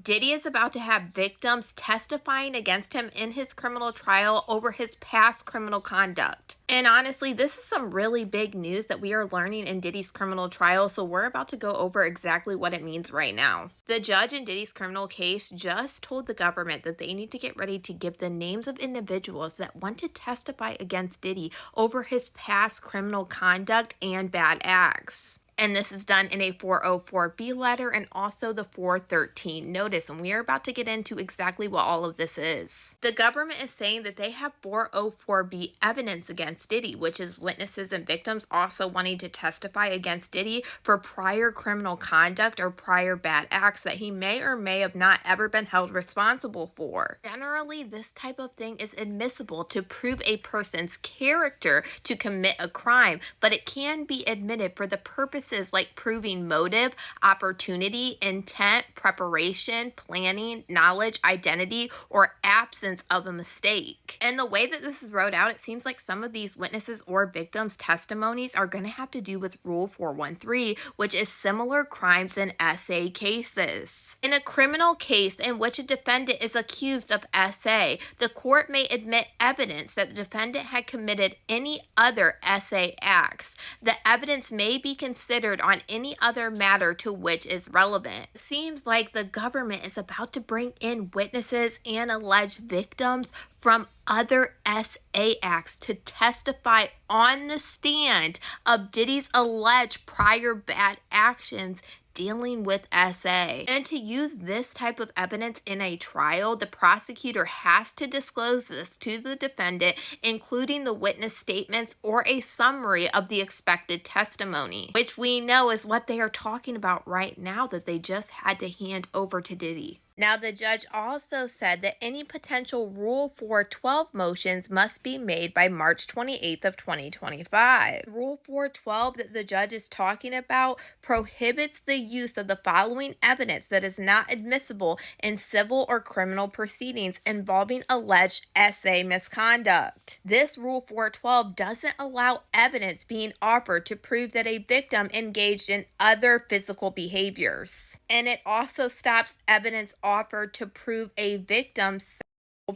Diddy is about to have victims testifying against him in his criminal trial over his past criminal conduct. And honestly, this is some really big news that we are learning in Diddy's criminal trial, so we're about to go over exactly what it means right now. The judge in Diddy's criminal case just told the government that they need to get ready to give the names of individuals that want to testify against Diddy over his past criminal conduct and bad acts. And this is done in a 404B letter and also the 413 notice. And we are about to get into exactly what all of this is. The government is saying that they have 404B evidence against Diddy, which is witnesses and victims also wanting to testify against Diddy for prior criminal conduct or prior bad acts that he may or may have not ever been held responsible for. Generally, this type of thing is admissible to prove a person's character to commit a crime, but it can be admitted for the purposes like proving motive, opportunity, intent, preparation, planning, knowledge, identity, or absence of a mistake. And the way that this is wrote out, it seems like some of these witnesses or victims' testimonies are going to have to do with Rule 413, which is similar crimes in SA cases. In a criminal case in which a defendant is accused of SA, the court may admit evidence that the defendant had committed any other SA acts. The evidence may be considered on any other matter to which is relevant. It seems like the government is about to bring in witnesses and alleged victims from other SA acts to testify on the stand of Diddy's alleged prior bad actions dealing with SA. And to use this type of evidence in a trial, the prosecutor has to disclose this to the defendant, including the witness statements or a summary of the expected testimony, which we know is what they are talking about right now that they just had to hand over to Diddy. Now, the judge also said that any potential Rule 412 motions must be made by March 28th of 2025. Rule 412 that the judge is talking about prohibits the use of the following evidence that is not admissible in civil or criminal proceedings involving alleged SA misconduct. This Rule 412 doesn't allow evidence being offered to prove that a victim engaged in other physical behaviors. And it also stops evidence offered to prove a victim's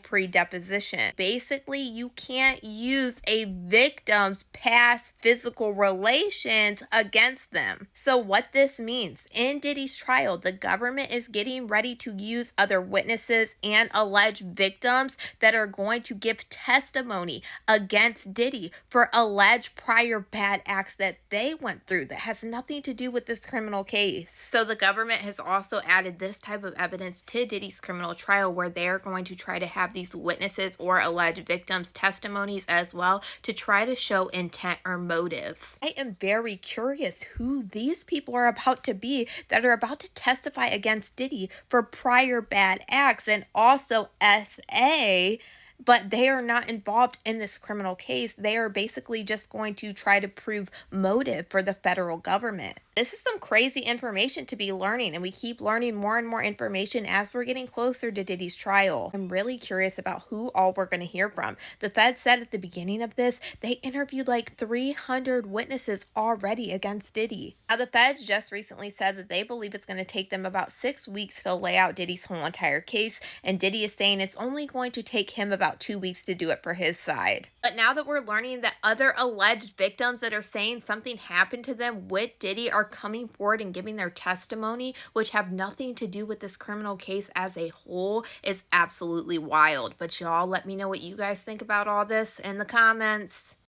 pre-deposition. Basically, you can't use a victim's past physical relations against them. So what this means, in Diddy's trial, the government is getting ready to use other witnesses and alleged victims that are going to give testimony against Diddy for alleged prior bad acts that they went through that has nothing to do with this criminal case. So the government has also added this type of evidence to Diddy's criminal trial where they are going to try to have these witnesses or alleged victims' testimonies as well to try to show intent or motive. I am very curious who these people are about to be that are about to testify against Diddy for prior bad acts and also SA, but they are not involved in this criminal case. They are basically just going to try to prove motive for the federal government. This is some crazy information to be learning, and we keep learning more and more information as we're getting closer to Diddy's trial. I'm really curious about who all we're going to hear from. The Fed said at the beginning of this, they interviewed like 300 witnesses already against Diddy. Now, the Feds just recently said that they believe it's going to take them about 6 weeks to lay out Diddy's whole entire case, and Diddy is saying it's only going to take him about 2 weeks to do it for his side. But now that we're learning that other alleged victims that are saying something happened to them with Diddy are coming forward and giving their testimony, which have nothing to do with this criminal case as a whole, is absolutely wild. But y'all let me know what you guys think about all this in the comments.